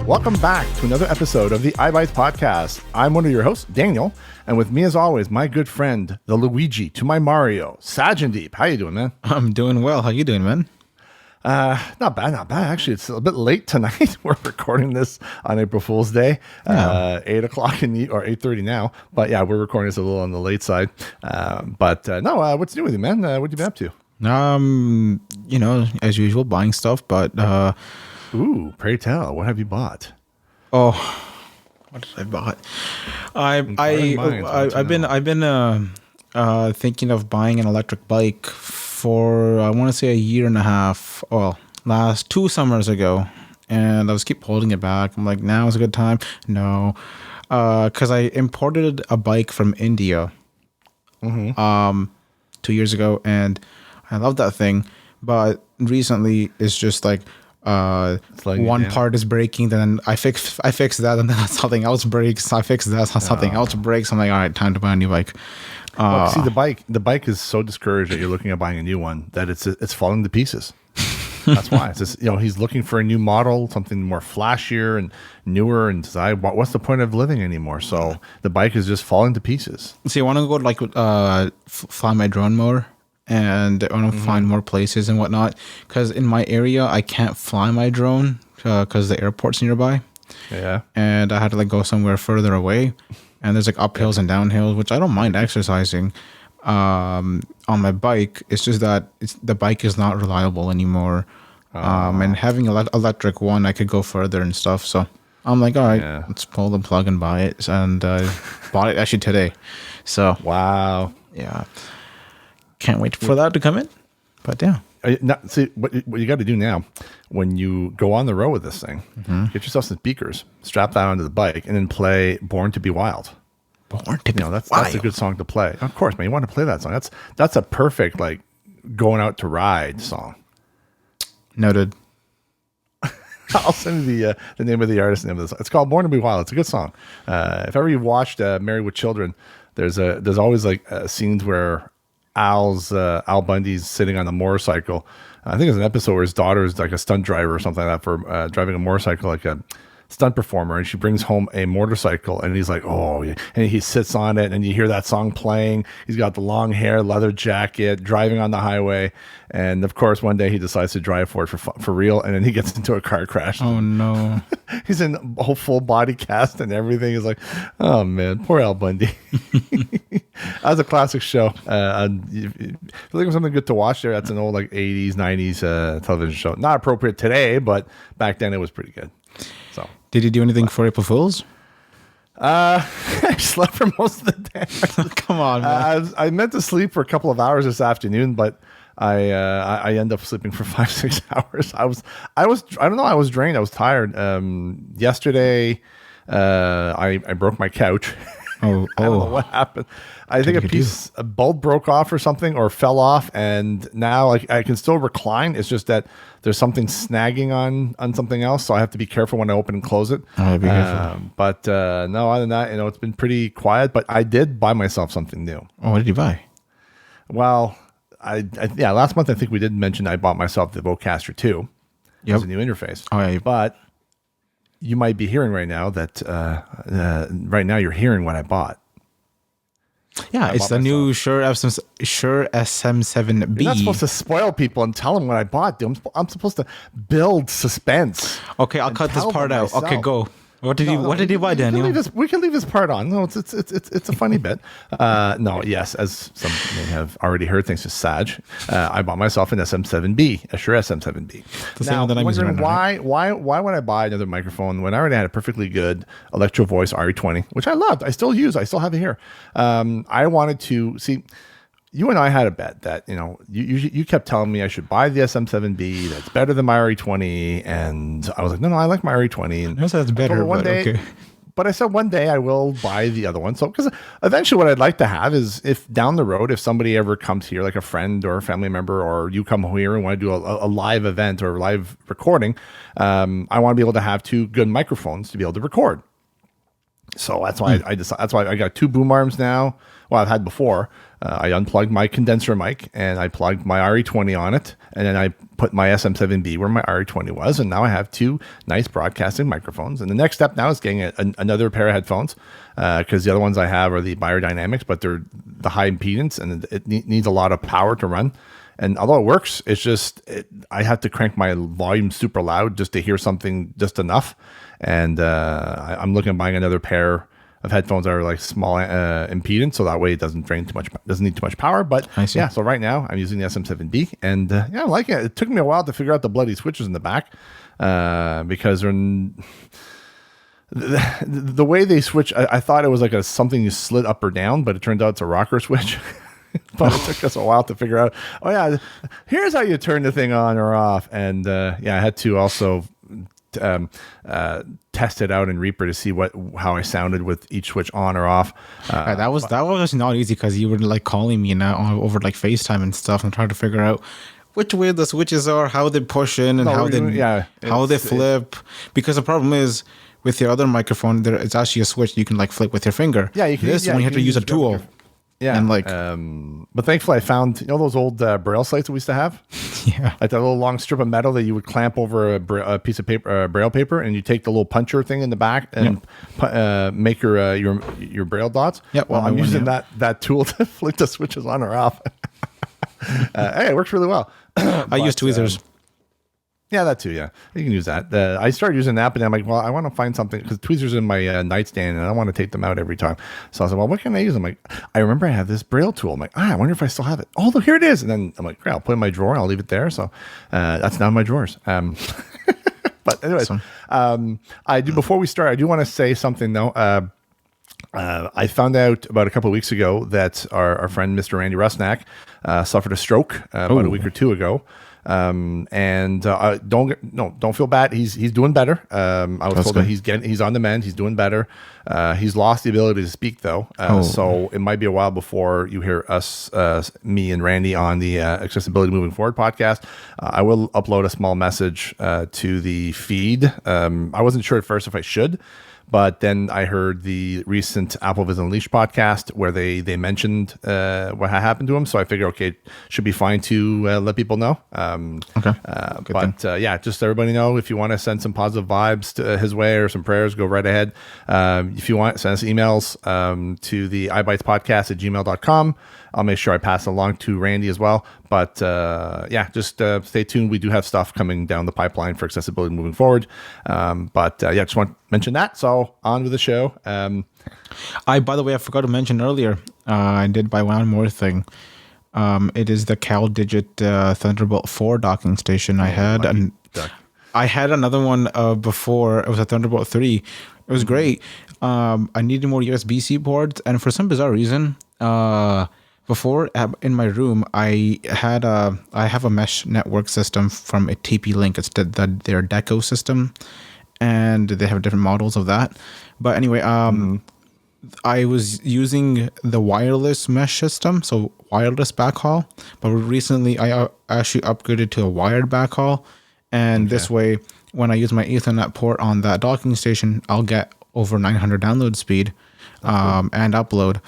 Welcome back to another episode of the iBytes podcast. I'm one of your hosts, Daniel, and with me as always, my good friend, the Luigi to my Mario, Sajandeep. How you doing, man? I'm doing well. How you doing, man? Not bad. Actually, it's a bit late tonight. We're recording this on April Fool's Day, 8 o'clock or 8:30 now. But yeah, we're recording this a little on the late side. What's new with you, man? What have you been up to? As usual, buying stuff, but Ooh, pray tell, what have you bought? oh, what did I buy? I've been thinking of buying an electric bike for I want to say a year and a half. Well, last 2 summers ago, and I was keep holding it back. I'm like, now is a good time. No, because I imported a bike from India, 2 years ago, and I love that thing. But recently, it's just like one part is breaking, then I fix that, and then something else breaks. I fix that, something else breaks. I'm like, all right, time to buy a new bike. See, the bike is so discouraged that you're looking at buying a new one that it's falling to pieces. That's why it's just, he's looking for a new model, something more flashier and newer, and what's the point of living anymore? So the bike is just falling to pieces. See, I want to go fly my drone more. And I want to find more places and whatnot, because in my area I can't fly my drone because the airport's nearby. Yeah, and I had to go somewhere further away, and there's uphills and downhills, which I don't mind exercising on my bike. It's just that the bike is not reliable anymore, and having an electric one, I could go further and stuff. So I'm like, all right, let's pull the plug and buy it, and bought it actually today. So wow, yeah. Can't wait for that to come in, but yeah. See, what you got to do now, when you go on the road with this thing, get yourself some speakers, strap that onto the bike, and then play "Born to Be Wild." Born to Be Wild. That's a good song to play. Of course, man, you want to play that song. That's a perfect going out to ride song. Noted. I'll send you the name of the artist and name of this. It's called "Born to Be Wild." It's a good song. If ever you've watched Married with Children, there's always scenes where Al Bundy's sitting on a motorcycle. I think there's an episode where his daughter is like a stunt driver or something like that for driving a motorcycle, like a stunt performer, and she brings home a motorcycle, and he's like, oh, yeah. And he sits on it, and you hear that song playing. He's got the long hair, leather jacket, driving on the highway, and of course, one day he decides to drive for it for real, and then he gets into a car crash. Oh no! He's in a whole full body cast and everything. He's like, oh man, poor Al Bundy. That was a classic show. If you're looking for something good to watch there, that's an old 80s, 90s television show. Not appropriate today, but back then it was pretty good. So, did you do anything for April Fools? I slept for most of the day. Come on, man. I meant to sleep for a couple of hours this afternoon, but I end up sleeping for 5-6 hours. I don't know. I was drained. I was tired. Yesterday, I broke my couch. Oh, I don't know what happened. I think a bulb broke off or something, or fell off, and now I can still recline. It's just that there's something snagging on something else, so I have to be careful when I open and close it. Oh, be careful. But no, other than that, it's been pretty quiet. But I did buy myself something new. Oh, what did you buy? Well, last month I think we did mention I bought myself the Vocaster 2. Yep. It's a new interface. Oh, yeah. But you might be hearing right now that right now you're hearing what I bought. Yeah, it's the new Shure SM7B. You're not supposed to spoil people and tell them what I bought, dude. I'm supposed to build suspense. Okay, I'll cut this part out. Myself. Okay, go. What did you buy, Daniel? We can leave this part on. No, it's a funny bit. No, yes, as some may have already heard, thanks to Saj, I bought myself an SM7B, a Shure SM7B. Now, I'm wondering why would I buy another microphone when I already had a perfectly good Electro Voice RE20, which I loved. I still use. I still have it here. I wanted to see. You and I had a bet that, you kept telling me I should buy the SM7B. That's better than my RE20. And I was like, no, I like my RE20. And that's better, but okay. But I said one day I will buy the other one. So, because eventually what I'd like to have is, if down the road, if somebody ever comes here, like a friend or a family member, or you come here and want to do a live event or a live recording, I want to be able to have 2 good microphones to be able to record. So that's why that's why I got two boom arms now. Well, I've had before. I unplugged my condenser mic and I plugged my RE20 on it, and then I put my SM7B where my RE20 was, and now I have two nice broadcasting microphones. And the next step now is getting another pair of headphones, because the other ones I have are the Biodynamics, but they're the high impedance and it needs a lot of power to run. And although it works, it's just I have to crank my volume super loud just to hear something just enough. And I'm looking at buying another pair of headphones that are like small impedance, so that way it doesn't drain too much, doesn't need too much power. But yeah, so right now I'm using the SM7B, and yeah, I like it. It took me a while to figure out the bloody switches in the back, because the way they switch, I thought it was like something you slid up or down, but it turned out it's a rocker switch. But it took us a while to figure out, oh yeah, here's how you turn the thing on or off. And yeah, I had to also test it out in Reaper to see how I sounded with each switch on or off. That was not easy, because you were like calling me now over like FaceTime and stuff and trying to figure out which way the switches are, how they push in, and how they flip. Because the problem is, with your other microphone, it's actually a switch you can like flip with your finger. Yeah, you can. This one you have to use a tool. Yeah, and like, but thankfully I found those old Braille slates we used to have. Yeah, like that little long strip of metal that you would clamp over a piece of paper, Braille paper, and you take the little puncher thing in the back and make your Braille dots. Yeah, well, I'm using that tool to flick the switches on or off. Hey, it works really well. I use tweezers. Yeah, that too. Yeah, you can use that. I started using that, but then I'm like, well, I want to find something, because tweezers in my nightstand, and I don't want to take them out every time. So I was like, well, what can I use? I'm like, I remember I have this Braille tool. I'm like, I wonder if I still have it. Oh, look, here it is. And then I'm like, great, I'll put it in my drawer. I'll leave it there. So that's now in my drawers. But anyways, I do. Before we start, I do want to say something though. I found out about a couple of weeks ago that our friend Mr. Randy Rusnak suffered a stroke about a week or two ago. And don't feel bad. He's doing better. I was told that he's on the mend. He's doing better. He's lost the ability to speak though. So it might be a while before you hear us, me and Randy on the Accessibility Moving Forward podcast. I will upload a small message to the feed. I wasn't sure at first if I should, but then I heard the recent Apple Vision Unleashed podcast where they mentioned what had happened to him. So I figured, okay, should be fine to let people know. Okay. Yeah, just everybody know, if you want to send some positive vibes to his way or some prayers, go right ahead. If you want, send us emails to the iBitespodcast@gmail.com. I'll make sure I pass it along to Randy as well. But yeah, just stay tuned. We do have stuff coming down the pipeline for accessibility moving forward. Yeah, just want to mention that. So on with the show. By the way, I forgot to mention earlier, I did buy one more thing. It is the CalDigit Thunderbolt 4 docking station. I had another one before. It was a Thunderbolt 3. It was great. I needed more USB-C ports, and for some bizarre reason, before in my room, I have a mesh network system from a TP-Link. It's their Deco system, and they have different models of that. But anyway, I was using the wireless mesh system, so wireless backhaul. But recently, I actually upgraded to a wired backhaul, and this way, when I use my Ethernet port on that docking station, I'll get over 900 download speed and upload.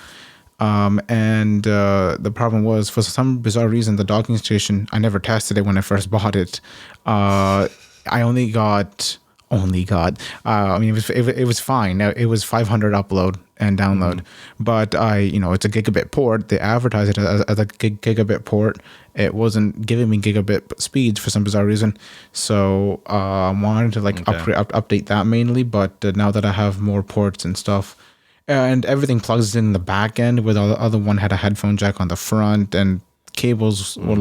The problem was, for some bizarre reason, the docking station, I never tested it when I first bought it. I only got. I mean, it was fine. Now, it was 500 upload and download, but it's a gigabit port. They advertise it as a gigabit port. It wasn't giving me gigabit speeds for some bizarre reason. So I wanted to update that mainly. But now that I have more ports and stuff, and everything plugs in the back end, where the other one had a headphone jack on the front, and cables were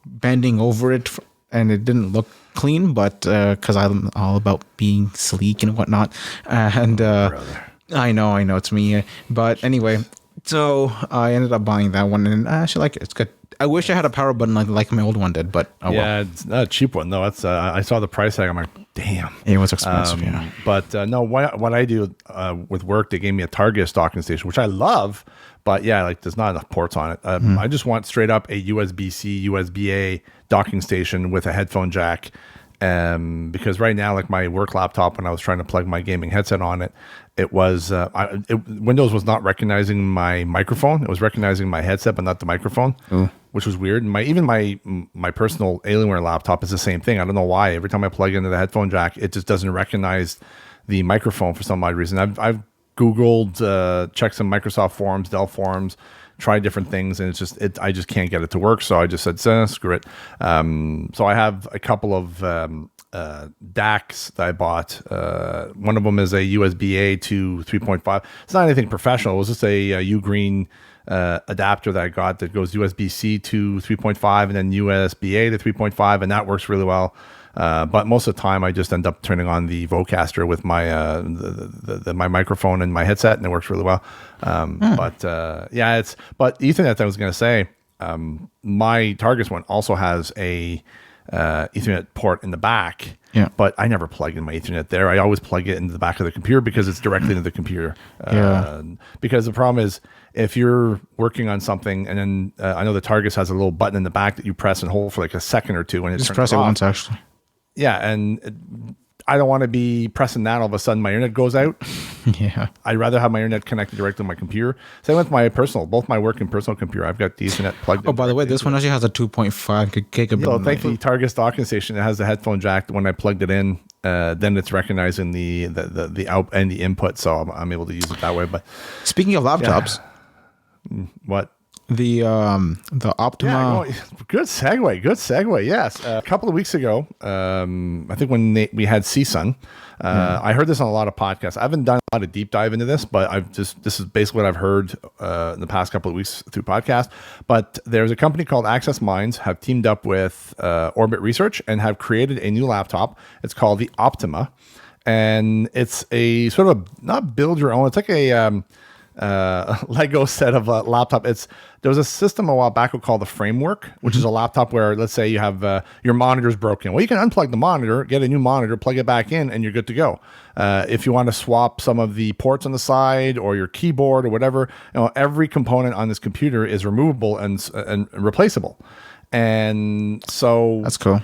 bending over it, and it didn't look clean, but because I'm all about being sleek and whatnot, and I know it's me, but anyway, so I ended up buying that one, and I actually like it. It's good. I wish I had a power button like my old one did, but it's not a cheap one though. That's I saw the price tag. I'm like, damn, it was expensive. But no, what I do with work, they gave me a Target docking station, which I love, but there's not enough ports on it. I just want straight up a USB-C, USB-A docking station with a headphone jack Because right now, like my work laptop, when I was trying to plug my gaming headset on it, it was Windows was not recognizing my microphone. It was recognizing my headset, but not the microphone, which was weird. And my personal Alienware laptop is the same thing. I don't know why. Every time I plug into the headphone jack, it just doesn't recognize the microphone for some odd reason. I've Googled, checked some Microsoft forums, Dell forums, tried different things, and I just can't get it to work. So I just said, screw it. So I have a couple of DACs that I bought. One of them is a USB-A to 3.5. It's not anything professional. It was just a Ugreen adapter that I got that goes USB-C to 3.5 and then USB-A to 3.5, and that works really well. But most of the time, I just end up turning on the Vocaster with my my microphone and my headset, and it works really well. But Ethernet. I was going to say, my Targus one also has a Ethernet port in the back. Yeah. But I never plug in my Ethernet there. I always plug it into the back of the computer because it's directly into the computer. Because the problem is, if you're working on something and then I know the Targus has a little button in the back that you press and hold for like a second or two, and just press it once actually. Yeah, and I don't want to be pressing that. All of a sudden, my internet goes out. Yeah, I'd rather have my internet connected directly to my computer. Same with my both my work and personal computer. I've got the Ethernet plugged in. Oh, by the way, this one actually has a 2.5 gigabit. So thank the Targus docking station. It has the headphone jack. When I plugged it in, then it's recognizing the out and the input, so I'm able to use it that way. But speaking of laptops, what? The Optima. Yeah, good segue. Yes, a couple of weeks ago, I think when we had CSUN, I heard this on a lot of podcasts. I haven't done a lot of deep dive into this, but this is basically what I've heard in the past couple of weeks through podcasts. But there's a company called Access Minds have teamed up with Orbit Research and have created a new laptop. It's called the Optima, and it's a sort of not build your own. It's like a Lego set of a laptop. There was a system a while back called the Framework, which is a laptop where, let's say you have your monitor's broken. Well, you can unplug the monitor, get a new monitor, plug it back in, and you're good to go. If you want to swap some of the ports on the side or your keyboard or whatever, every component on this computer is removable and replaceable. And so that's cool.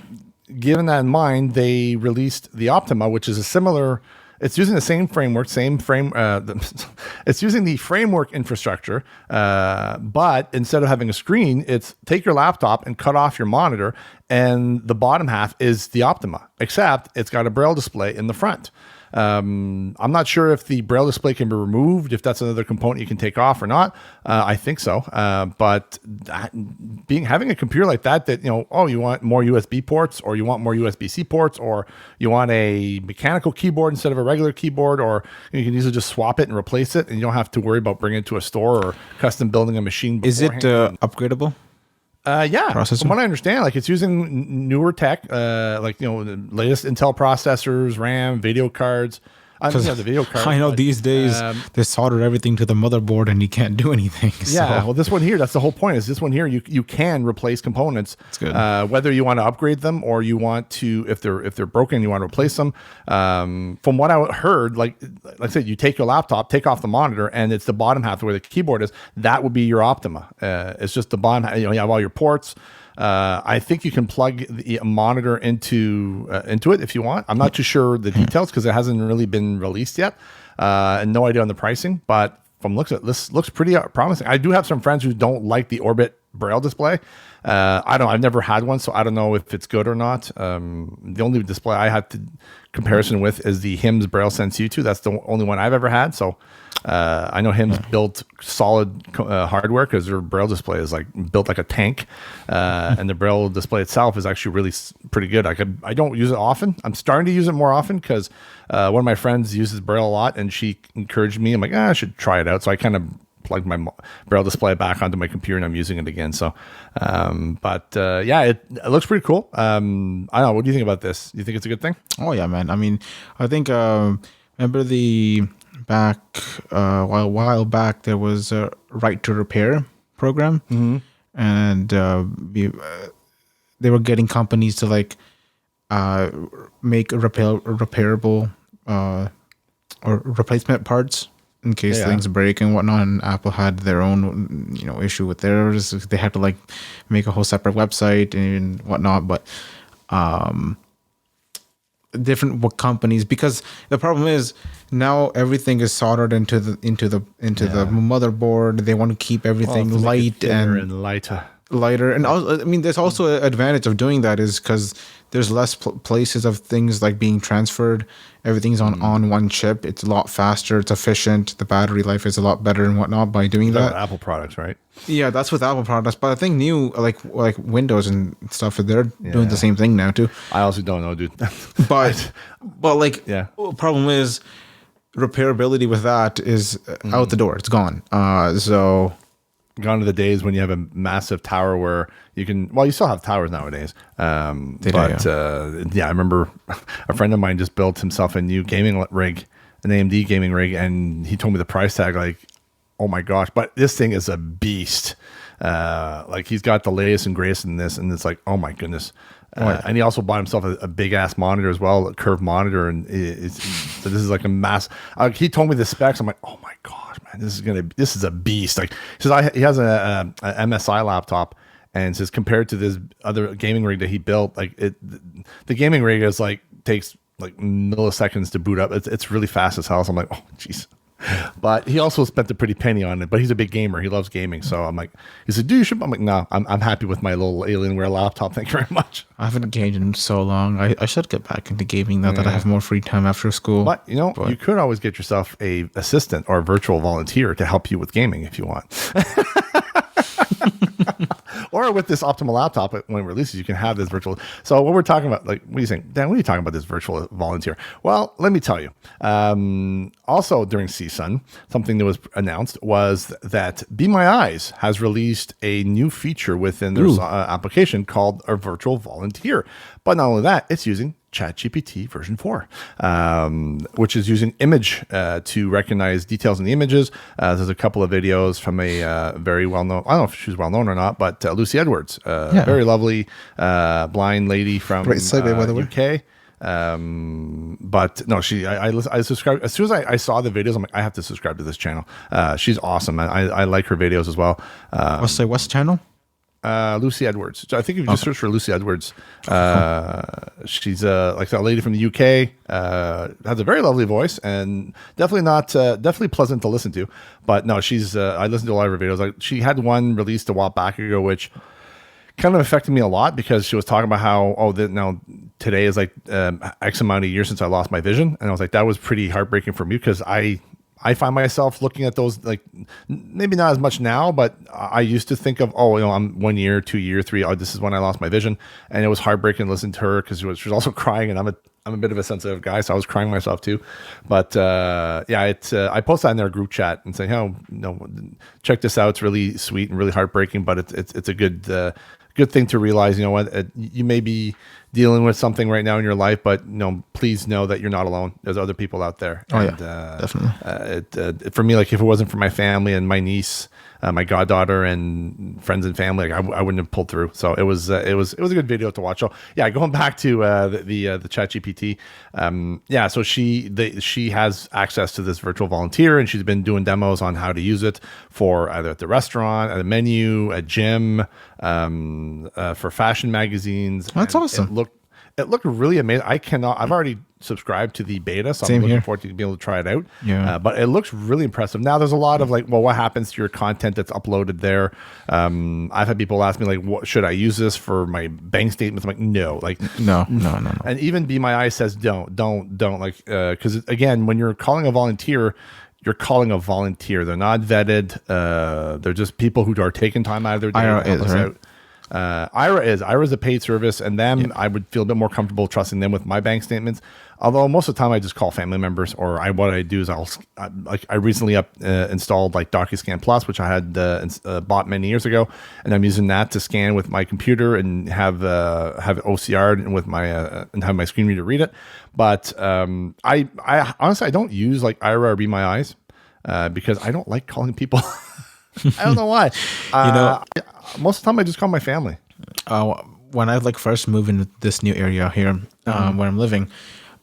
Given that in mind, they released the Optima, which is a similar. It's using the same framework, it's using the framework infrastructure, but instead of having a screen, it's take your laptop and cut off your monitor, and the bottom half is the Optima, except it's got a Braille display in the front. I'm not sure if the Braille display can be removed, if that's another component you can take off or not. I think so. But having a computer like that, you want more USB ports, or you want more USB-C ports, or you want a mechanical keyboard instead of a regular keyboard, or you can easily just swap it and replace it, and you don't have to worry about bringing it to a store or custom building a machine beforehand. Is it upgradable? Yeah, processor? From what I understand, it's using newer tech, the latest Intel processors, RAM, video cards. The video card. I know these days they solder everything to the motherboard and you can't do anything. Yeah, well, this one here, that's the whole point. Is this one here you can replace components. That's good. Whether you want to upgrade them or you want to, if they're broken, you want to replace them. From what I heard, like I said, you take your laptop, take off the monitor, and it's the bottom half where the keyboard is. That would be your Optima. It's just the bottom. You have all your ports. I think you can plug the monitor into it if you want. I'm not too sure the details because it hasn't really been released yet, and no idea on the pricing. But from looks at this, looks pretty promising. I do have some friends who don't like the Orbit Braille display. I've never had one, so I don't know if it's good or not. The only display I had to comparison with is the HIMS Braille Sense U2. That's the only one I've ever had. So I know HIMS built solid hardware because their Braille display is built like a tank, and the Braille display itself is actually really pretty good. I don't use it often. I'm starting to use it more often because one of my friends uses Braille a lot, and she encouraged me. I'm like, I should try it out. So I kind of plugged my Braille display back onto my computer, and I'm using it again. So, it looks pretty cool. I don't know. What do you think about this? Do you think it's a good thing? Oh yeah, man. I mean, I think remember a while back there was a right to repair program, and they were getting companies to make repairable or replacement parts in case things break and whatnot. And Apple had their own issue with theirs. They had to make a whole separate website and whatnot. But different companies, because the problem is now everything is soldered into the motherboard. They want to keep everything light and lighter. And also, I mean, there's also an advantage of doing that is because there's less places of things like being transferred. Everything's on one chip. It's a lot faster. It's efficient. The battery life is a lot better and whatnot by doing that. Apple products, right? Yeah, that's with Apple products. But I think new like Windows and stuff, they're doing the same thing now too. I also don't know, dude. but like, problem is repairability with that is out the door. It's gone. So. Gone to the days when you have a massive tower where you can. Well, you still have towers nowadays. I remember a friend of mine just built himself a new gaming rig, an AMD gaming rig, and he told me the price tag. Like, oh my gosh! But this thing is a beast. Like he's got the latest and greatest in this, and it's like, oh my goodness. And he also bought himself a big ass monitor as well, a curved monitor, and so this is like a mass. He told me the specs. I'm like, oh my gosh, man, this is a beast. Like he says, he has a MSI laptop, and says compared to this other gaming rig that he built, like the gaming rig is like takes like milliseconds to boot up. It's really fast as hell. So I'm like, oh jeez. But he also spent a pretty penny on it. But he's a big gamer. He loves gaming. So I'm like, he said, "Do you should?" I'm like, "No, I'm happy with my little Alienware laptop. Thank you very much." I haven't gamed in so long. I should get back into gaming now that I have more free time after school. But you could always get yourself a assistant or a virtual volunteer to help you with gaming if you want. Or with this optimal laptop, when it releases, you can have this virtual. So what we're talking about, like, what do you think, Dan? What are you talking about this virtual volunteer? Well, let me tell you. Also during CSUN, something that was announced was that Be My Eyes has released a new feature within their application called a virtual volunteer. But not only that, it's using ChatGPT version 4, which is using image to recognize details in the images. There's a couple of videos from a very well-known, I don't know if she's well-known or not, but Lucy Edwards, very lovely blind lady from UK. But no, I subscribed as soon as I saw the videos. I'm like, I have to subscribe to this channel. She's awesome. I like her videos as well. What's the channel? Lucy Edwards. So I think if you just search for Lucy Edwards, she's like a lady from the UK, has a very lovely voice and definitely pleasant to listen to. But no, I listened to a lot of her videos. Like she had one released a while back ago, which kind of affected me a lot because she was talking about how, now today is like X amount of years since I lost my vision. And I was like, that was pretty heartbreaking for me because I find myself looking at those, like maybe not as much now, but I used to think of, I'm 1 year, 2 year, 3. Oh, this is when I lost my vision, and it was heartbreaking to listen to her because she was also crying, and I'm a bit of a sensitive guy, so I was crying myself too. But I posted in their group chat and saying, check this out. It's really sweet and really heartbreaking, but it's a good thing to realize. You know what, you may be dealing with something right now in your life, but please know that you're not alone. There's other people out there. Definitely. For me, like if it wasn't for my family and my niece, my goddaughter, and friends and family, like, I wouldn't have pulled through. So it was a good video to watch. So yeah, going back to the ChatGPT. So she has access to this virtual volunteer, and she's been doing demos on how to use it for either at the restaurant, at a menu, a gym, for fashion magazines. That's awesome. It looked really amazing. I've already subscribed to the beta, so I'm looking forward to being able to try it out. Yeah. But it looks really impressive. Now there's a lot of like, well, what happens to your content that's uploaded there? I've had people ask me like, what should I use this for my bank statements? I'm like, no. And even Be My Eyes says don't like, because again, when you're calling a volunteer, you're calling a volunteer. They're not vetted. They're just people who are taking time out of their day to help us out. Ira's a paid service, and I would feel a bit more comfortable trusting them with my bank statements. Although most of the time I just call family members, or what I do is I recently installed like DocuScan Plus, which I had bought many years ago, and I'm using that to scan with my computer and have OCR and with my and have my screen reader read it. But I honestly I don't use like Ira or Be My Eyes because I don't like calling people. I don't know why. Most of the time I just call my family. When I like first moved into this new area here, where I'm living,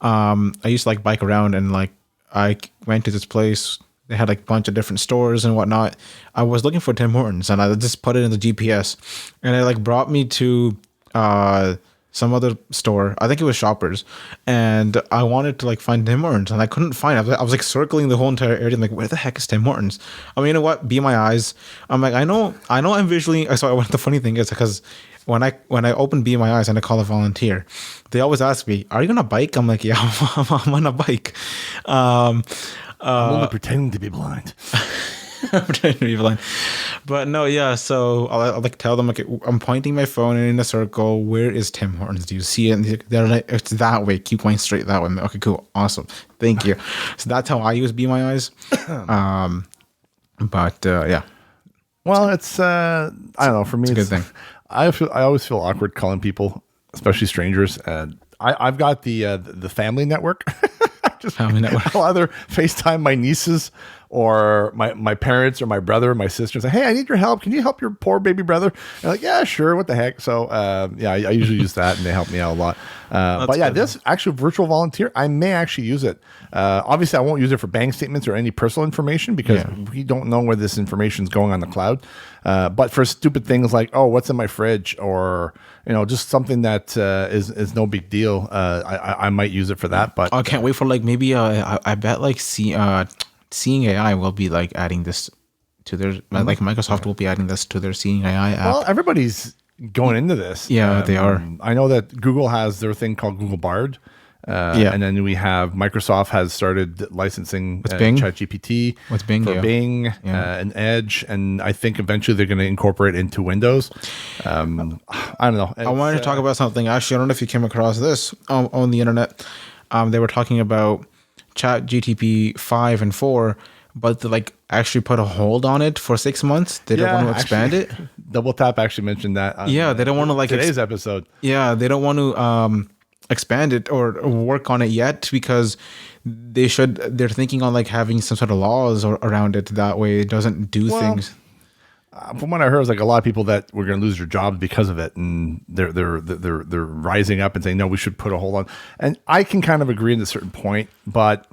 I used to like bike around, and like I went to this place. They had like a bunch of different stores and whatnot. I was looking for Tim Hortons, and I just put it in the GPS, and it like brought me to some other store. I think it was Shoppers, and I wanted to like find Tim Hortons, and I couldn't find it. I was like circling the whole entire area. I'm like, where the heck is Tim Hortons? I mean, you know what? Be my eyes. I'm like, I know. I'm visually. So what the funny thing is because when I open Be My Eyes and I call a volunteer, they always ask me, "Are you on a bike?" I'm like, "Yeah, I'm on a bike." I'm only pretending to be blind. Pretending to be blind. But no, yeah. So I'll like tell them, like, I'm pointing my phone in a circle. Where is Tim Hortons? Do you see it? And they're like, it's that way. Keep going straight that way. I'm like, okay, cool, awesome, thank you. So that's how I use Be My Eyes. But yeah. Well, it's I don't know. For me, it's a good thing. I always feel awkward calling people, especially strangers. I've got the family network. Family network. I'll either FaceTime my nieces or my parents or my brother, my sister, say, "Hey, I need your help. Can you help your poor baby brother?" And I'm like, "Yeah, sure. What the heck?" So yeah, I usually use that, and they help me out a lot. But yeah, this actual virtual volunteer, I may actually use it. Obviously, I won't use it for bank statements or any personal information because we don't know where this information is going on the cloud. But for stupid things like, oh, what's in my fridge, or just something that is no big deal, I might use it for that. But I can't wait for like maybe I bet like Seeing AI will be like adding this to their like Microsoft will be adding this to their Seeing AI app. Well, everybody's going into this. Yeah, they are. I know that Google has their thing called Google Bard. And then we have Microsoft has started licensing Bing? ChatGPT with Bing, for Bing and Edge, and I think eventually they're going to incorporate it into Windows. I don't know. I wanted to talk about something. Actually, I don't know if you came across this on the internet. They were talking about ChatGPT 5 and 4, but they like actually put a hold on it for 6 months. They don't want to expand it. Double Tap actually mentioned that. They don't want to like today's episode. Yeah, they don't want to expand it or work on it yet because they're thinking on like having some sort of laws around it. That way it doesn't do things. From what I heard, it was like a lot of people that were going to lose their jobs because of it, and they're rising up and saying, no, we should put a hold on. And I can kind of agree to a certain point, but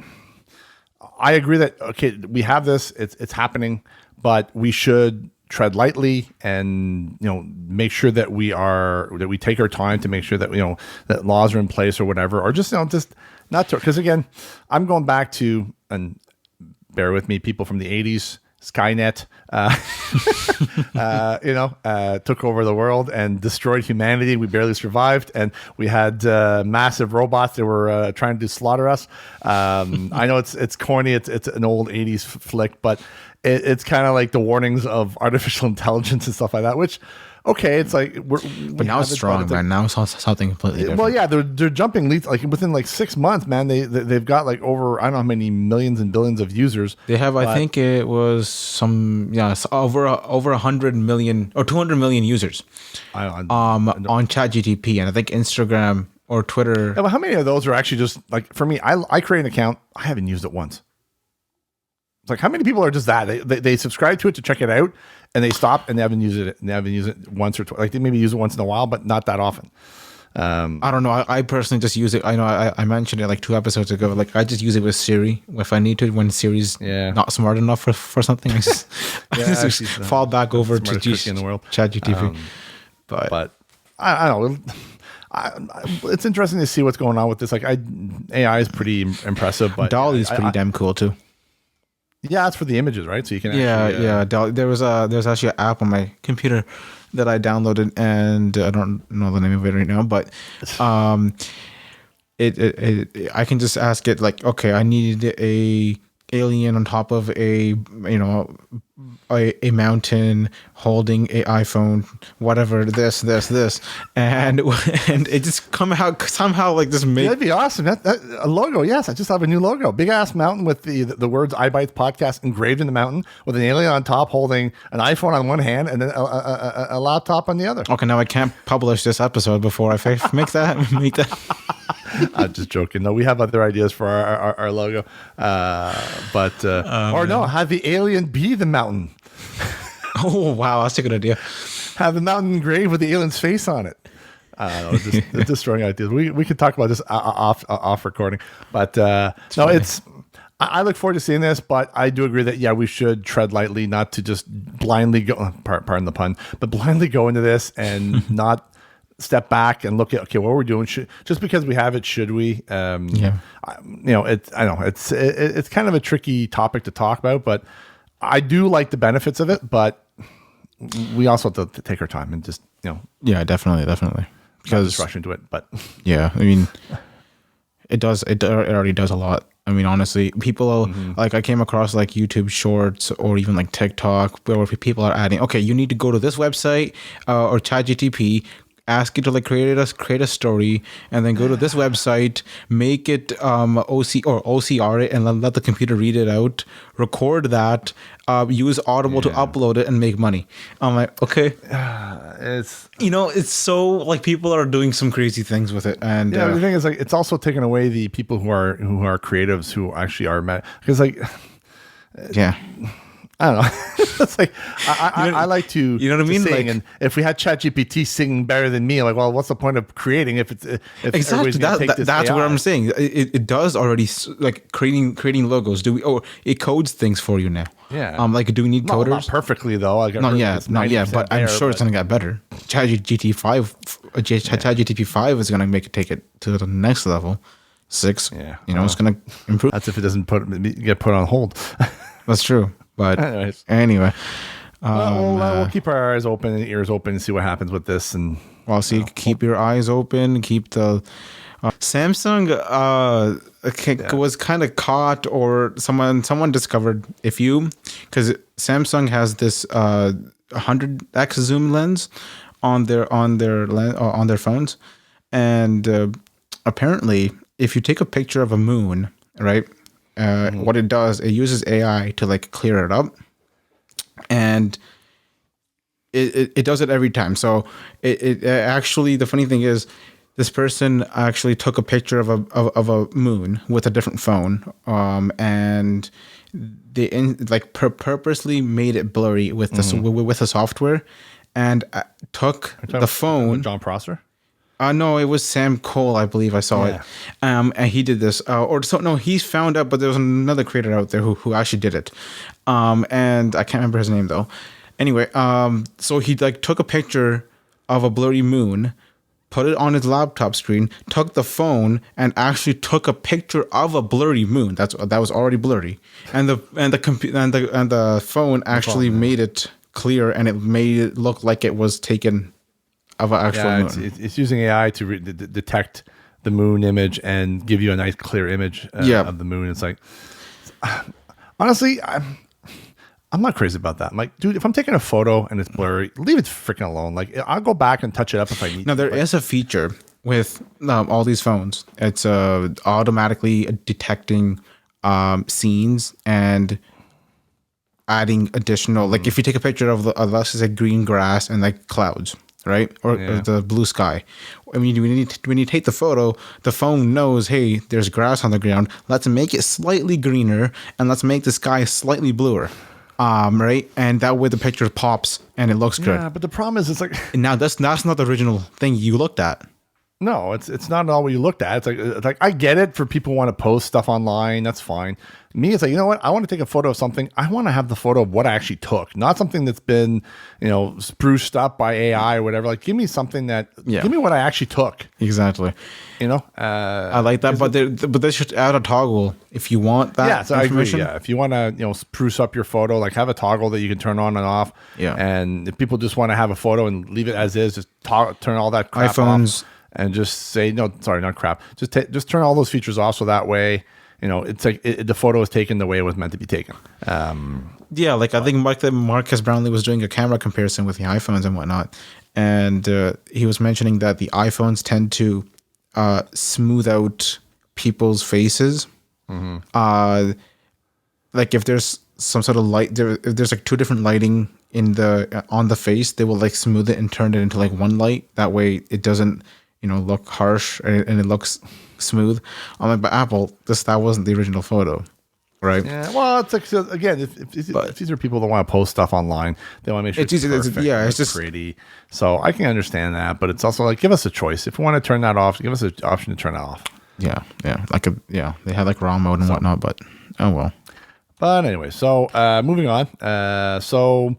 I agree that okay, we have this, it's happening, but we should tread lightly and make sure that we take our time to make sure that that laws are in place or whatever, or just just not to, because again, I'm going back to, and bear with me, people from the 80s. Skynet, took over the world and destroyed humanity. We barely survived, and we had massive robots that were trying to slaughter us. I know it's corny. It's an old '80s flick, but it's kind of like the warnings of artificial intelligence and stuff like that. Which, okay, it's like but now it's strong, man. Now it's something completely different. Well, yeah, they're jumping leaps like within like 6 months, man. They've got like over I don't know how many millions and billions of users. They have, I think it was over 100 million or 200 million users on ChatGPT, and I think Instagram or Twitter. Yeah, but how many of those are actually just like, for me? I create an account. I haven't used it once. It's like, how many people are just that they subscribe to it to check it out, and they stop and they haven't used it. And they haven't used it once or twice. Like they maybe use it once in a while, but not that often. I don't know. I personally just use it. I know I mentioned it like 2 episodes ago. Like I just use it with Siri if I need to. When Siri's not smart enough for something, I just, fall back over to ChatGPT. But I don't know. It's interesting to see what's going on with this. Like AI is pretty impressive, but DALL-E's pretty damn cool too. Yeah, it's for the images, right? So you can There was actually an app on my computer that I downloaded, and I don't know the name of it right now, but I can just ask it like, okay, I needed a alien on top of a mountain holding a iPhone, whatever, this, and it just somehow like this. That'd be awesome. That a logo, yes. I just have a new logo, big ass mountain with the words "iBites Podcast" engraved in the mountain, with an alien on top holding an iPhone on one hand and then a laptop on the other. Okay, now I can't publish this episode before I make that. I'm just joking. No, we have other ideas for our logo, have the alien be the mountain. Oh wow, that's a good idea. Have the mountain engraved with the alien's face on it. It's just throwing ideas. We could talk about this off recording, but I look forward to seeing this. But I do agree that we should tread lightly, not to just blindly go. Pardon the pun, but blindly go into this and not step back and look at, okay, what we're doing. Just because we have it, should we? I know it's kind of a tricky topic to talk about, but I do like the benefits of it, but we also have to take our time and just, Yeah, definitely. because just rush into it. But yeah, I mean, it already does a lot. I mean, honestly, people like I came across like YouTube Shorts or even like TikTok where people are adding, okay, you need to go to this website or ChatGPT, ask it to like create a story, and then go to this website, make it OCR it, and then let the computer read it out, record that, use Audible to upload it, and make money. I'm like, okay, it's so like people are doing some crazy things with it, and the thing is, like, it's also taken away the people who are creatives who actually are because like I don't know. It's like I like to, you know what I mean? Sing, like, and if we had ChatGPT sing better than me, like, well, what's the point of creating if exactly that's what I'm saying. It does already like creating logos. It codes things for you now. Yeah. Like, do we need coders? Not perfectly though. Like, not yet. But I'm sure it's gonna get better. ChatGPT 5 is gonna take it to the next level. 6. Yeah. It's gonna improve. That's if it doesn't get put on hold. That's true. But anyway, we'll keep our eyes open and ears open and see what happens with this. And keep your eyes open. Keep the Samsung was kind of caught, or someone discovered because Samsung has this 100x zoom lens on their phones, and apparently, if you take a picture of a moon, right? What it does, it uses AI to like clear it up, and it does it every time. So it actually, the funny thing is, this person actually took a picture of a moon with a different phone, and they purposely made it blurry with the software, and took the phone. John Prosser. No, it was Sam Cole, I believe I saw it. And he did this. He's found out, but there was another creator out there who actually did it. And I can't remember his name, though. Anyway, so he like took a picture of a blurry moon, put it on his laptop screen, took the phone, and actually took a picture of a blurry moon. That was already blurry. And the phone actually made it clear, and it made it look like it was taken of an actual moon. It's using AI to detect the moon image and give you a nice clear image of the moon. It's like, honestly, I'm not crazy about that. I'm like, dude, if I'm taking a photo and it's blurry, leave it freaking alone. Like, I'll go back and touch it up if I need. Now, there is a feature with all these phones. It's automatically detecting scenes and adding additional. Like, if you take a picture of let's say green grass and like clouds, right? Or the blue sky. I mean, when you take the photo, the phone knows, hey, there's grass on the ground. Let's make it slightly greener, and let's make the sky slightly bluer. Right? And that way the picture pops and it looks good. Yeah, but the problem is, it's like, now that's not the original thing you looked at. No, it's not all what you looked at. It's like I get it for people who want to post stuff online. That's fine. Me, it's like, you know what? I want to take a photo of something. I want to have the photo of what I actually took, not something that's been, spruced up by AI or whatever. Like, give me something give me what I actually took. Exactly. I like that, but they should add a toggle if you want that. Yeah, so I agree. Yeah, if you want to, spruce up your photo, like have a toggle that you can turn on and off. Yeah. And if people just want to have a photo and leave it as is, just turn all that crap iPhones off. And just say, no, sorry, not crap. Just turn all those features off, so that way, it's like the photo is taken the way it was meant to be taken. Like I think Marcus Brownlee was doing a camera comparison with the iPhones and whatnot, and he was mentioning that the iPhones tend to smooth out people's faces. Mm-hmm. Like if there's some sort of light, if there's like two different lighting on the face, they will like smooth it and turn it into like one light. That way, it doesn't look harsh and it looks smooth. I'm like, but Apple, that wasn't the original photo, right? Yeah. Well, it's like, so again, if these are people that want to post stuff online, they want to make sure it's easy. It's just pretty. So I can understand that, but it's also like, give us a choice. If we want to turn that off, give us an option to turn it off. Yeah. They had like raw mode and whatnot, but oh well. But anyway, so moving on. So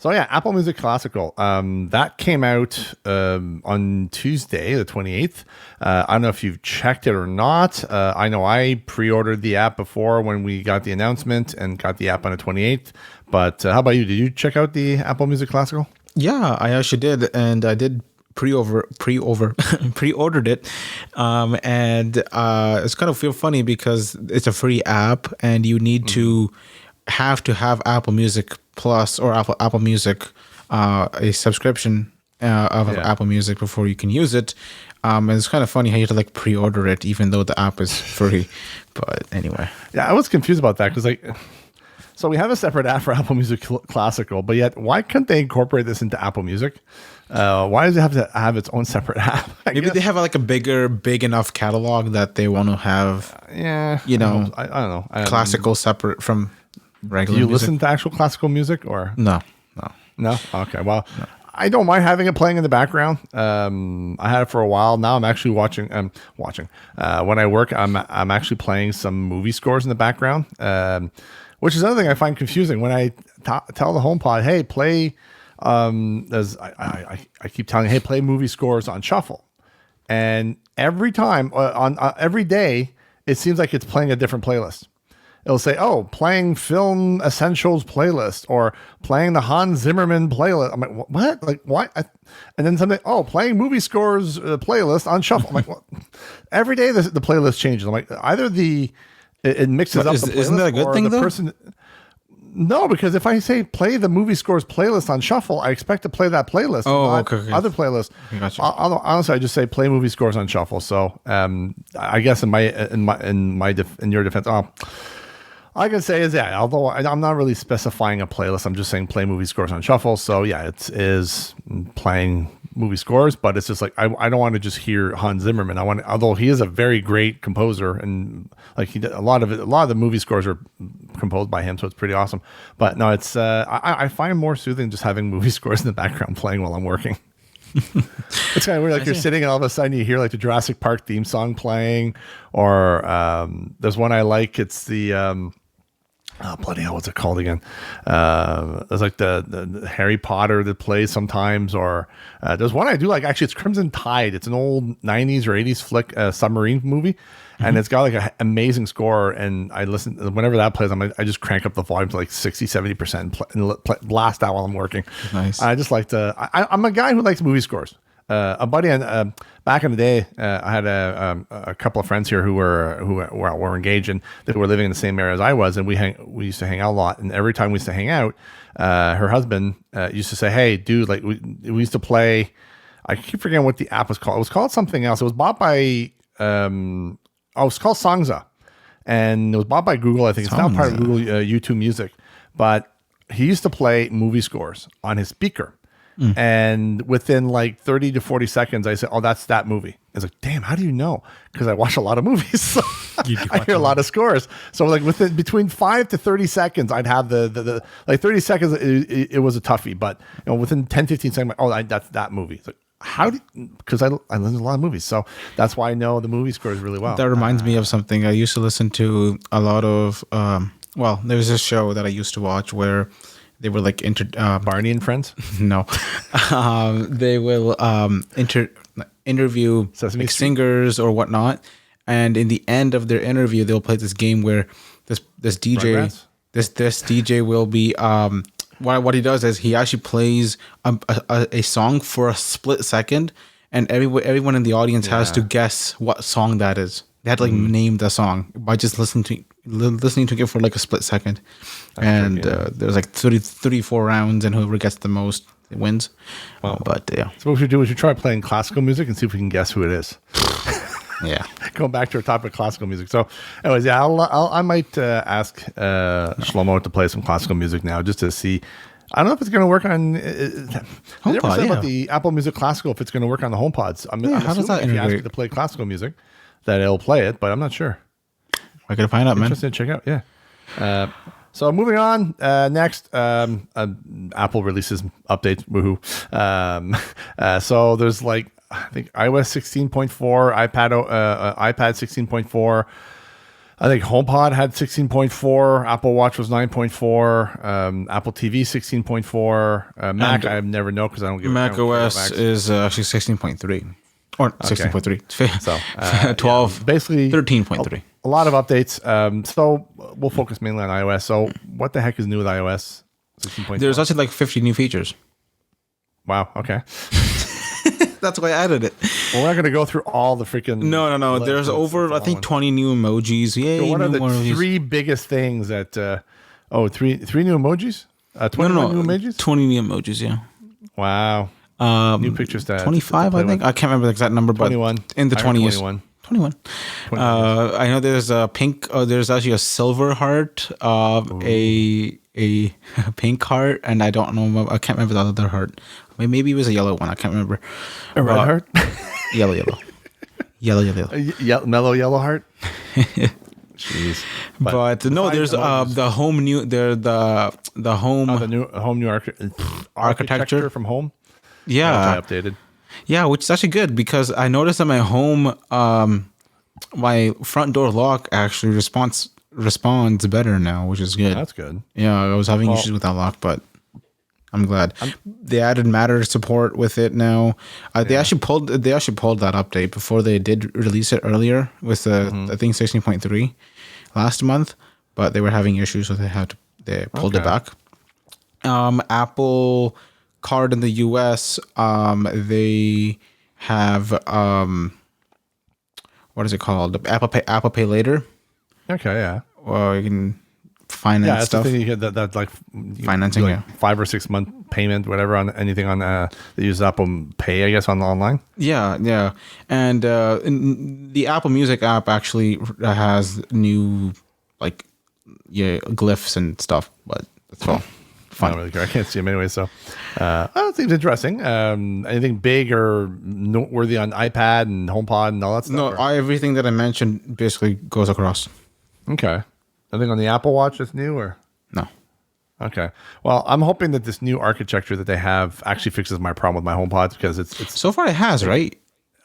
So yeah, Apple Music Classical. That came out on Tuesday, the 28th. I don't know if you've checked it or not. I know I pre-ordered the app before when we got the announcement and got the app on the 28th. But how about you? Did you check out the Apple Music Classical? Yeah, I actually did, and I did pre-ordered it, and it's kind of feel funny because it's a free app, and you need to have Apple Music Plus or Apple Music, a subscription of Apple Music before you can use it. And it's kind of funny how you have to like pre-order it even though the app is free. But anyway, yeah, I was confused about that because so we have a separate app for Apple Music Classical, but yet why couldn't they incorporate this into Apple Music? Why does it have to have its own separate app? Maybe they have like a big enough catalog that they want to have. Yeah, you know, I don't know. Classical separate from regular. Do you music? listen to actual classical music or no? Okay, well, no. I don't mind having it playing in the background. I had it for a while. Now I'm actually watching. When I work, I'm actually playing some movie scores in the background. Which is another thing I find confusing when I tell the HomePod, "Hey, play." I keep telling, "Hey, play movie scores on shuffle," and every time every day, it seems like it's playing a different playlist. It'll say, "Oh, playing film essentials playlist," or "playing the Hans Zimmerman playlist." I'm like, "What? Like what?" And then something, "Oh, playing movie scores playlist on shuffle." I'm like, "What?" Every day the playlist changes. I'm like, either it mixes up the playlist. Isn't that a good thing though? No, because if I say play the movie scores playlist on shuffle, I expect to play that playlist, not other playlists. Gotcha. Honestly, I just say play movie scores on shuffle. So I guess in your defense, all I can say is although I'm not really specifying a playlist, I'm just saying play movie scores on shuffle. So yeah, it is playing movie scores, but it's just like I don't want to just hear Hans Zimmerman. Although he is a very great composer, and like he did a lot of the movie scores are composed by him, so it's pretty awesome. But no, it's I find more soothing just having movie scores in the background playing while I'm working. It's kind of weird, like you're sitting and all of a sudden you hear like the Jurassic Park theme song playing, or there's one I like. It's the oh bloody hell, what's it called again? There's like the Harry Potter that plays sometimes, or there's one I do like. Actually, it's Crimson Tide. It's an old 90s or 80s flick submarine movie, and it's got like an amazing score. And I listen whenever that plays. I just crank up the volume to like 60-70% and blast out while I'm working. Nice. I just like to. I'm a guy who likes movie scores. A buddy and back in the day, I had a couple of friends here who were engaged, and they were living in the same area as I was, and we used to hang out a lot. And every time we used to hang out, her husband used to say, "Hey, dude, like we used to play." I keep forgetting what the app was called. It was called something else. It was bought by it was called Songza, and it was bought by Google. I think it's now part of Google YouTube Music. But he used to play movie scores on his speaker. And within like 30 to 40 seconds, I said, "Oh, that's that movie." It's like, damn, how do you know? Because I watch a lot of movies. So I hear a lot of scores. So like between 5 to 30 seconds, I'd have the like 30 seconds, it was a toughie. But within 10, 15 seconds, that's that movie. It's like, because I listen to a lot of movies. So that's why I know the movie scores really well. That reminds me of something. I used to listen to a lot of, there was this show that I used to watch where they were like Barney and Friends. No, they will interview like singers or whatnot, and in the end of their interview, they'll play this game where this DJ will be what he does is he actually plays a song for a split second, and everyone in the audience has to guess what song that is. They had to like name the song by just listening to it for like a split second. And there's like 34 rounds, and whoever gets the most wins. Wow. But yeah. So what we should do is we try playing classical music and see if we can guess who it is. Yeah. Going back to our topic, classical music. So anyways, yeah, I might ask Shlomo to play some classical music now just to see. I don't know if it's going to work on. I never said about the Apple Music Classical if it's going to work on the HomePods. I'm how does that if you ask integrate? it to play classical music, that it'll play it, but I'm not sure. I gotta find out, man. Interesting to check out. Yeah. So moving on. Next, Apple releases updates. Woohoo! So there's like I think iOS 16.4, iPad 16.4. I think HomePod had 16.4, Apple Watch was 9.4, Apple TV 16.4, Mac I never know because I don't get Mac OS is actually 16.3 or 16.3. So 12, yeah, basically 13.3. A lot of updates. So we'll focus mainly on iOS. So what the heck is new with iOS 16.4? There's actually like 50 new features. Wow. Okay. That's why I added it. Well, we're not going to go through all the freaking. No. There's over, I think, 20 new emojis. Yay! So what are the three biggest things that? Three new emojis. 21 new emojis. 20 new emojis. Yeah. Wow. New pictures. 25, I think. I can't remember the exact number, but 21 in the 20s. 21. I know there's a pink. There's actually a silver heart, a pink heart, and I don't know. I can't remember the other heart. Maybe it was a yellow one. I can't remember. A red heart. Yellow. Mellow yellow heart. Jeez. But no, there's the home new. There the home. The new home new architecture from home. Yeah, updated. Yeah, which is actually good because I noticed that my home, my front door lock actually responds better now, which is good. That's good. Yeah, I was having issues with that lock, but I'm glad they added Matter support with it now. They actually pulled that update before they did release it earlier with I think 16.3 last month, but they were having issues, so they pulled it back. Apple Card in the US, they have what is it called? Apple Pay Later. Okay, yeah. Well, you can finance stuff. The thing you get that like financing, like 5 or 6 month payment, whatever, on anything on they use Apple Pay, I guess, on online. Yeah, and the Apple Music app actually has new glyphs and stuff, but that's all. I don't really care. I can't see them anyway, so it seems interesting. Anything big or noteworthy on iPad and HomePod and all that stuff? No, everything that I mentioned basically goes across. Okay. Nothing on the Apple Watch that's new, or no? Okay. Well, I'm hoping that this new architecture that they have actually fixes my problem with my HomePods, because it's so far it has, right?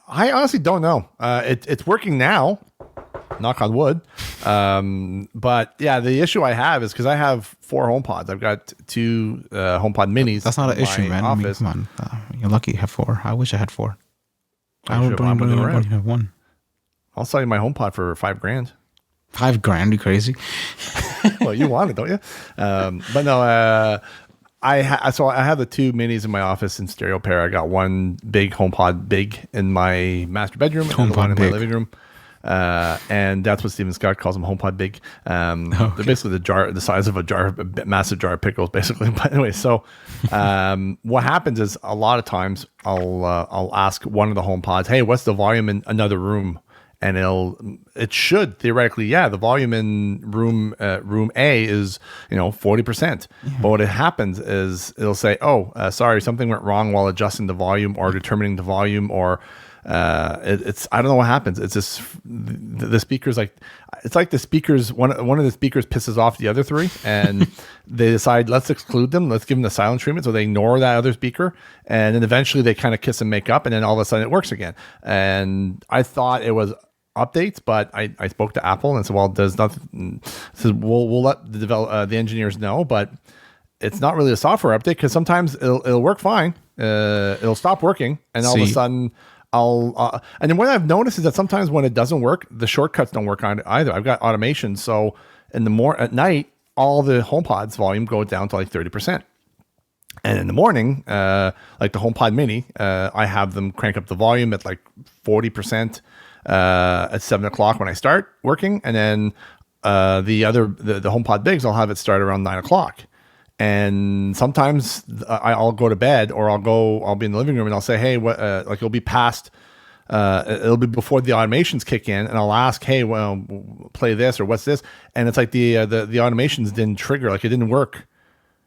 I honestly don't know. It's working now. Knock on wood. But yeah, the issue I have is because I have 4 HomePods. I've got 2 HomePod minis. That's not an issue, man. I mean, come on. You're lucky you have 4. I wish I had 4. I don't even have 1. I'll sell you my HomePod for $5,000. $5,000? You crazy? Well, you want it, don't you? But no, I have the 2 minis in my office in stereo pair. I got one big HomePod big in my master bedroom and one in my living room. And that's what Steven Scott calls them, HomePod big. They're basically the size of a massive jar of pickles, basically. But anyway, so what happens is a lot of times I'll ask one of the HomePods, hey, what's the volume in another room? And it should theoretically, the volume in room A is 40%. Yeah. But what happens is it'll say, sorry, something went wrong while adjusting the volume or determining the volume, or it's I don't know what happens. It's just the speakers, it's like the speakers, one of the speakers pisses off the other 3, and they decide, let's exclude them, let's give them the silent treatment, so they ignore that other speaker, and then eventually they kind of kiss and make up, and then all of a sudden it works again. And I thought it was updates, but I spoke to Apple and said, well, there's nothing. So we'll let the engineers know, but it's not really a software update, because sometimes it'll work fine, it'll stop working, and all of a sudden and then what I've noticed is that sometimes when it doesn't work, the shortcuts don't work on it either. I've got automation, so at night, all the HomePods volume goes down to like 30%. And in the morning, like the HomePod Mini, I have them crank up the volume at like 40% at 7 o'clock when I start working, and then the HomePod Bigs, I'll have it start around 9 o'clock. And sometimes I'll go to bed, or I'll be in the living room, and I'll say, hey, what? It'll be past. It'll be before the automations kick in, and I'll ask, hey, well, play this, or what's this? And it's like the automations didn't trigger, like it didn't work.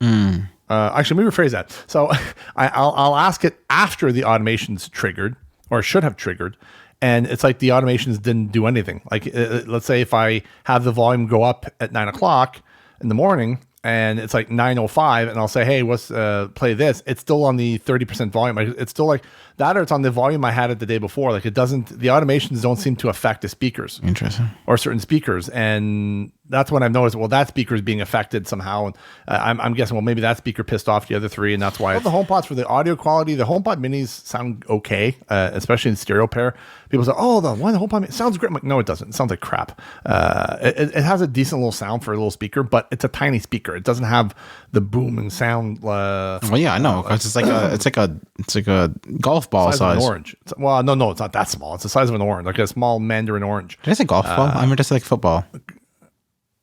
Actually, let me rephrase that. So I'll ask it after the automations triggered, or should have triggered, and it's like the automations didn't do anything. Like let's say if I have the volume go up at 9 o'clock in the morning, and it's like 9:05, and I'll say, hey, what's play this? It's still on the 30% volume. It's still like that, or it's on the volume I had it the day before. Like it doesn't. The automations don't seem to affect the speakers. Interesting. Or certain speakers, and that's when I've noticed. Well, that speaker is being affected somehow, and I'm guessing. Well, maybe that speaker pissed off the other three, and that's why. The HomePods, for the audio quality, the HomePod Minis sound okay, especially in stereo pair. People say, "Oh, the HomePod Mini sounds great." I'm like, no, it doesn't. It sounds like crap. It has a decent little sound for a little speaker, but it's a tiny speaker. It doesn't have the booming sound. Well, yeah, I know, because it's like a golf ball size. Of an orange. No, it's not that small. It's the size of an orange, like a small mandarin orange. Did I say golf ball? I mean, just like football.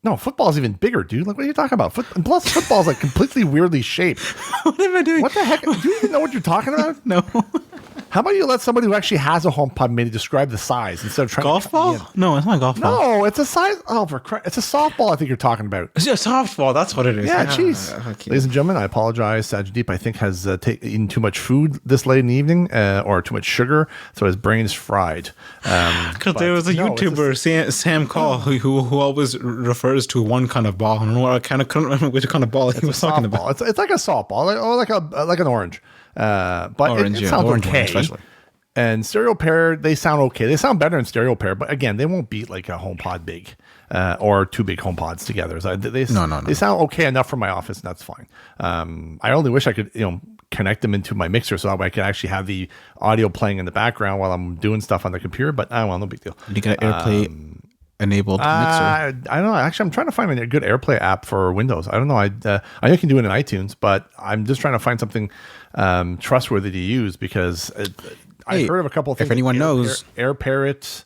No, football is even bigger, dude. Like, what are you talking about? Plus, football is like completely weirdly shaped. What am I doing? What the heck? Do you even know what you're talking about? No. How about you let somebody who actually has a HomePod Mini describe the size instead of trying golf to ball? No, it's not a golf ball. No, it's a size. Oh, for Christ. It's a softball, I think you're talking about. It's a softball. That's what it is. Yeah, jeez. Okay. Ladies and gentlemen, I apologize. Sajdeep, I think, has eaten too much food this late in the evening or too much sugar, so his brain is fried. Because there was a YouTuber, Sam Call, who always refers to one kind of ball. And I kind of couldn't remember which kind of ball he was talking about. It's like a softball, like an orange. But orange, it sounds orange okay. one especially. And stereo pair, they sound okay. They sound better in stereo pair, but again, they won't beat like a HomePod big or two big HomePods together. So they sound okay enough for my office, and that's fine. I only wish I could, connect them into my mixer so that way I could actually have the audio playing in the background while I'm doing stuff on the computer. But no big deal. You got an AirPlay enabled mixer? I don't know. Actually, I'm trying to find a good AirPlay app for Windows. I don't know. I know you can do it in iTunes, but I'm just trying to find something trustworthy to use because. I've heard of a couple of things. If anyone knows. AirParrot.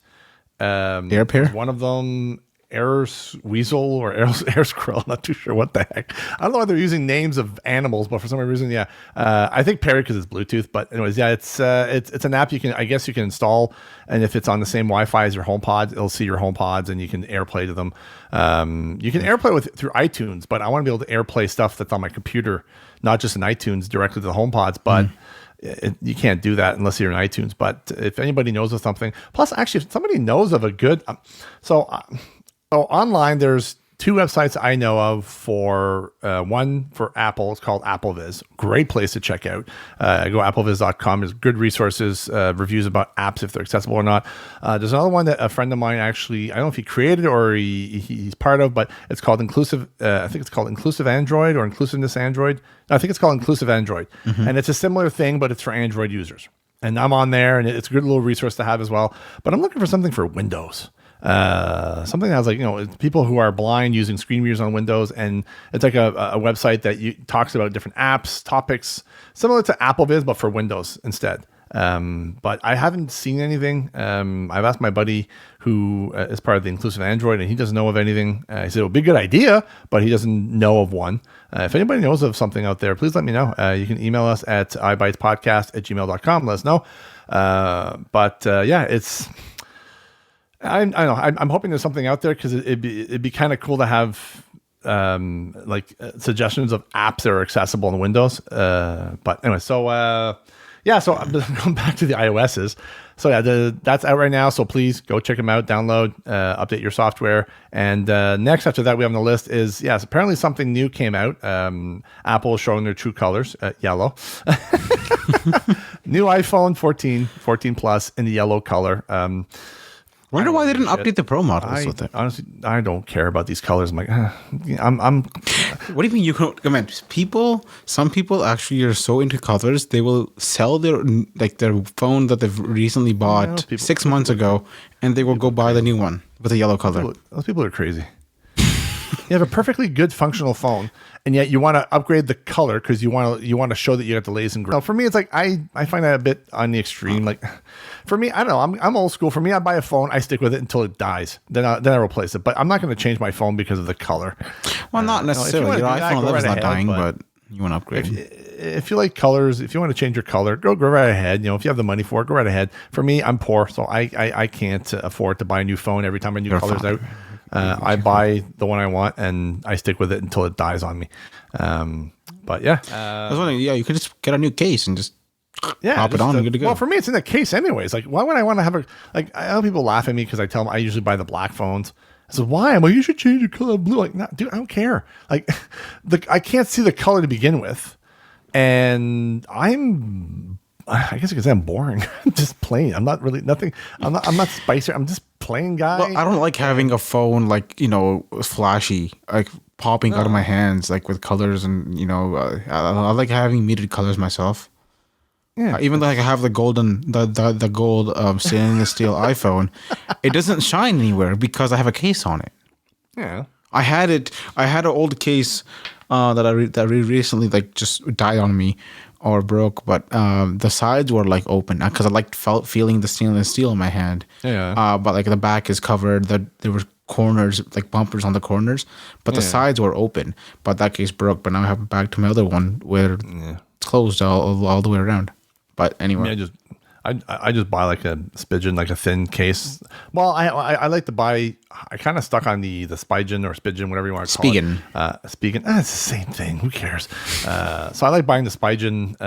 AirPair? One of them, Air Weasel or Air Squirrel. Not too sure what the heck. I don't know why they're using names of animals, but for some reason, yeah. I think Parrot because it's Bluetooth. But anyways, yeah, it's an app you can install. And if it's on the same Wi-Fi as your HomePod, it'll see your HomePods and you can AirPlay to them. You can AirPlay through iTunes, but I want to be able to AirPlay stuff that's on my computer, not just in iTunes directly to the HomePods, but you can't do that unless you're in iTunes. But if anybody knows of something, plus actually if somebody knows of a good, so online, there's two websites I know of for one for Apple. It's called AppleViz. Great place to check out. Go appleviz.com. There's good resources, reviews about apps if they're accessible or not. There's another one that a friend of mine actually, I don't know if he created or he's part of, but it's called Inclusive. I think it's called Inclusive Android or Inclusiveness Android. I think it's called Inclusive Android. Mm-hmm. And it's a similar thing, but it's for Android users. And I'm on there, and it's a good little resource to have as well. But I'm looking for something for Windows. Something that has it's people who are blind using screen readers on Windows, and it's like a website that talks about different apps, topics, similar to AppleViz, but for Windows instead. But I haven't seen anything. I've asked my buddy who is part of the Inclusive Android, and he doesn't know of anything. He said it would be a good idea, but he doesn't know of one. If anybody knows of something out there, please let me know. You can email us at ibitespodcast@gmail.com. Let us know. It's... I know. I'm hoping there's something out there because it'd be kind of cool to have suggestions of apps that are accessible in Windows. But anyway, so I'm going back to the iOSs. So yeah, that's out right now. So please go check them out, download, update your software. And next after that, we have on the list is apparently something new came out. Apple is showing their true colors, yellow. New iPhone 14 Plus in the yellow color. Wonder why they didn't update the Pro models with it. Honestly, I don't care about these colors. I'm like, What do you mean you can't? I mean, some people actually are so into colors, they will sell their phone that they've recently bought 6 months ago, and they will go buy the new one with a yellow color. Those people are crazy. You have a perfectly good functional phone, and yet you want to upgrade the color because you want to show that you got the latest and greatest. For me, it's like I find that a bit on the extreme. Like for me, I don't know. I'm old school. For me, I buy a phone, I stick with it until it dies. Then I replace it. But I'm not going to change my phone because of the color. Well, not necessarily. Your iPhone 11 is not dying, but you want to upgrade. If you like colors, if you want to change your color, go right ahead. If you have the money for it, go right ahead. For me, I'm poor, so I can't afford to buy a new phone every time a new color's out. I buy the one I want and I stick with it until it dies on me. But yeah, I was wondering, you could just get a new case and just pop it on and good to go. Well, for me, it's in the case anyways. Like, why would I want to have I know people laugh at me because I tell them I usually buy the black phones. said, why? I'm like, you should change the color of blue. Like, no, dude, I don't care. Like, I can't see the color to begin with, and I guess you could say I'm boring. I'm just plain. I'm not really nothing. I'm not spicy. I'm just plain guy. Well, I don't like having a phone like, flashy, like popping out of my hands, like with colors, and I like having muted colors myself. Yeah. Even though I have the gold stainless steel iPhone, it doesn't shine anywhere because I have a case on it. Yeah. I had an old case that recently like just died on me or broke, but the sides were like open because I felt feeling the stainless steel in my hand. Yeah. But like the back is covered. There were corners, like bumpers on the corners, but the sides were open. But that case broke. But now I have back to my other one where it's closed all the way around. But anyway, I just buy like a Spigen, like a thin case. Well, I like to buy. I kind of stuck on the Spigen or Spigen, whatever you want to call Spigen. it. Spigen. It's the same thing. Who cares? So I like buying the Spigen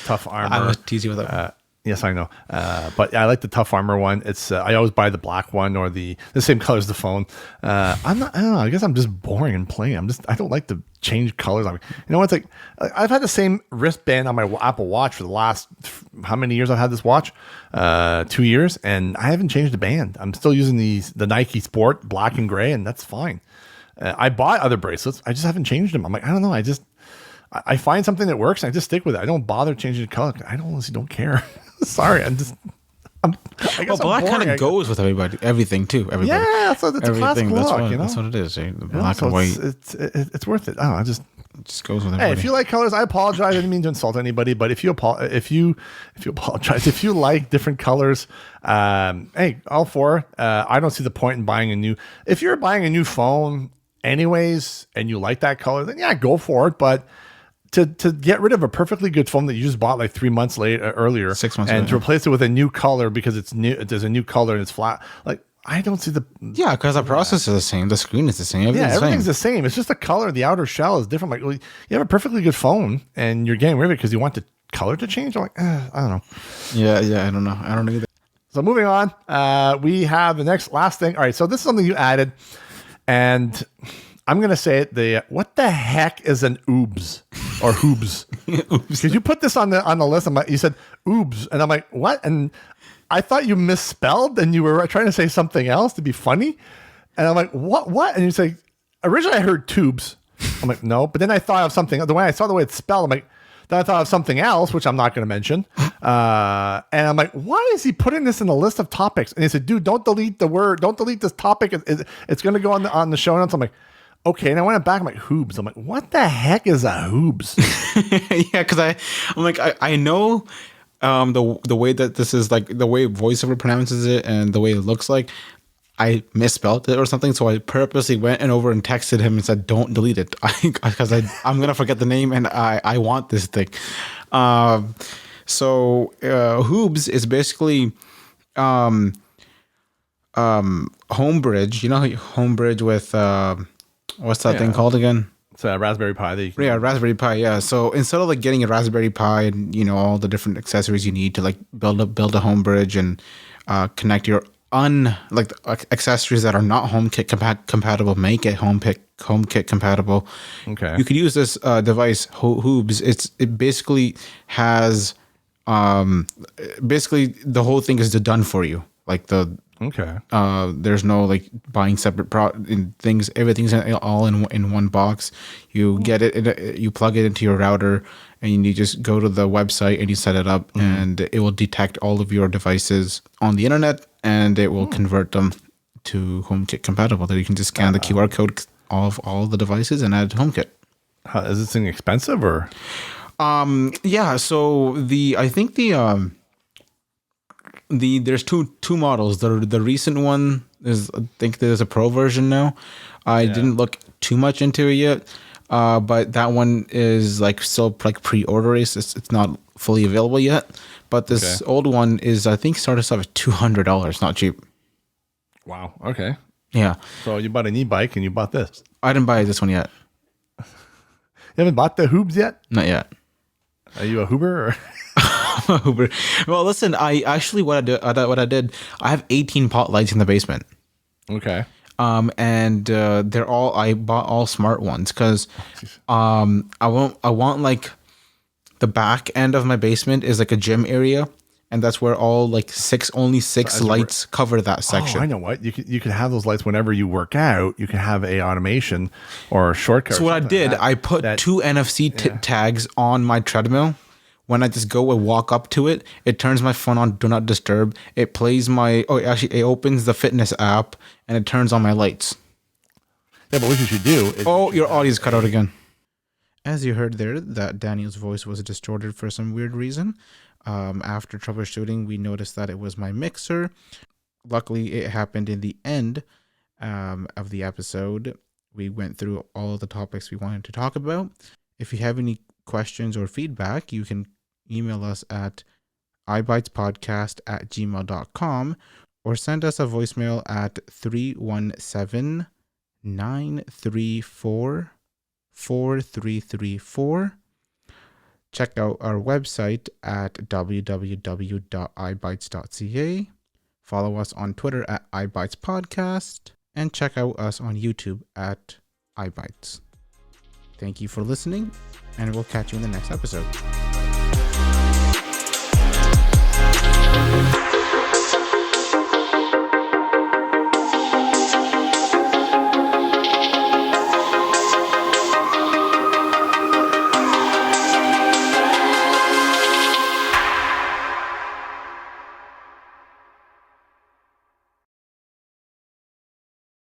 Tough Armor. I was teasing with that. Yes, I know. But I like the Tough Armor one. It's I always buy the black one or the same color as the phone. I don't know. I guess I'm just boring and plain. I don't like to change colors. I mean, it's like I've had the same wristband on my Apple Watch for the last how many years I've had this watch? 2 years, and I haven't changed the band. I'm still using the Nike Sport black and gray, and that's fine. I bought other bracelets. I just haven't changed them. I'm like, I don't know. I find something that works and I just stick with it. I don't bother changing the color. I honestly don't care. Sorry, I guess black kind of goes with everything too. Everybody. Yeah, so it's a classic look. That's what it is. The black and white. It's worth it. I don't know. It just goes with everybody. Hey, if you like colors, I apologize. I didn't mean to insult anybody, but if you apologize, if you like different colors, hey, all for. I don't see the point in buying a new. If you're buying a new phone, anyways, and you like that color, then yeah, go for it. But to get rid of a perfectly good phone that you just bought like 3 months earlier, 6 months, and to replace it with a new color because it's new, there's a new color and it's flat, like. I don't see the... Yeah, because the process is the same. The screen is the same. Everything's the same. It's just the color. The outer shell is different. Like, well, you have a perfectly good phone, and you're getting rid of it because you want the color to change. I'm like, I don't know. Yeah, I don't know. I don't know either. So moving on, we have the last thing. All right, so this is something you added, and I'm going to say it. What the heck is an oobs or hoobs? Because you put this on the list. You said oobs, and I'm like, what? And I thought you misspelled and you were trying to say something else to be funny. And I'm like, what? And you say, originally I heard tubes. I'm like, no. But then I thought of something. The way I saw the way it's spelled, I'm like, then I thought of something else, which I'm not going to mention. And I'm like, why is he putting this in the list of topics? And he said, dude, don't delete the word. Don't delete this topic. It's going to go on the show notes. I'm like, okay. And I went back. I'm like, hoobs. I'm like, what the heck is a hoobs? Yeah, because I'm like, I know... the way that this is, like the way voiceover pronounces it and the way it looks like, I misspelled it or something. So I purposely went over and texted him and said, "Don't delete it," because I'm gonna forget the name and I want this thing. So Hoobs is basically Homebridge. You know, Homebridge with what's that thing called again? It's a Raspberry Pi. Raspberry Pi. Yeah. So instead of like getting a Raspberry Pi and all the different accessories you need to like build a home bridge and connect your accessories that are not HomeKit compatible, make it HomeKit compatible. Okay. You could use this device Hoobs. It basically has basically the whole thing is done for you. Like there's no like buying separate things. Everything's all in one box. You get it. You plug it into your router, and you just go to the website and you set it up, and it will detect all of your devices on the internet, and it will convert them to HomeKit compatible. That you can just scan the QR code of all the devices and add HomeKit. Is this thing expensive or? Yeah. So I think there's two models. The recent one is, I think there's a Pro version now. I didn't look too much into it yet, but that one is like still like pre-order. It's not fully available yet. But this old one is, I think, started off at $200. Not cheap. Wow. Okay. Yeah. So you bought an e-bike and you bought this. I didn't buy this one yet. You haven't bought the Hoobs yet? Not yet. Are you a Hoober or? Uber. Well, listen, I actually what I did, I have 18 pot lights in the basement. Okay. And they're all, I bought all smart ones because I want like the back end of my basement is like a gym area, and that's where all like only six lights cover that section. Oh, I know what you can have those lights whenever you work out. You can have a automation or a shortcut. So what I did, I put two NFC tags on my treadmill. When I just go and walk up to it, it turns my phone on do not disturb. It plays it opens the fitness app and it turns on my lights. Yeah, but what you should do is your audio's cut out again. As you heard there, that Daniel's voice was distorted for some weird reason. After troubleshooting, we noticed that it was my mixer. Luckily, it happened in the end of the episode. We went through all of the topics we wanted to talk about. If you have any questions or feedback, you can email us at ibitespodcast@gmail.com or send us a voicemail at 317-934-4334. Check out our website at www.ibites.ca. Follow us on Twitter at ibitespodcast and check out us on YouTube at iBites. Thank you for listening, and we'll catch you in the next episode.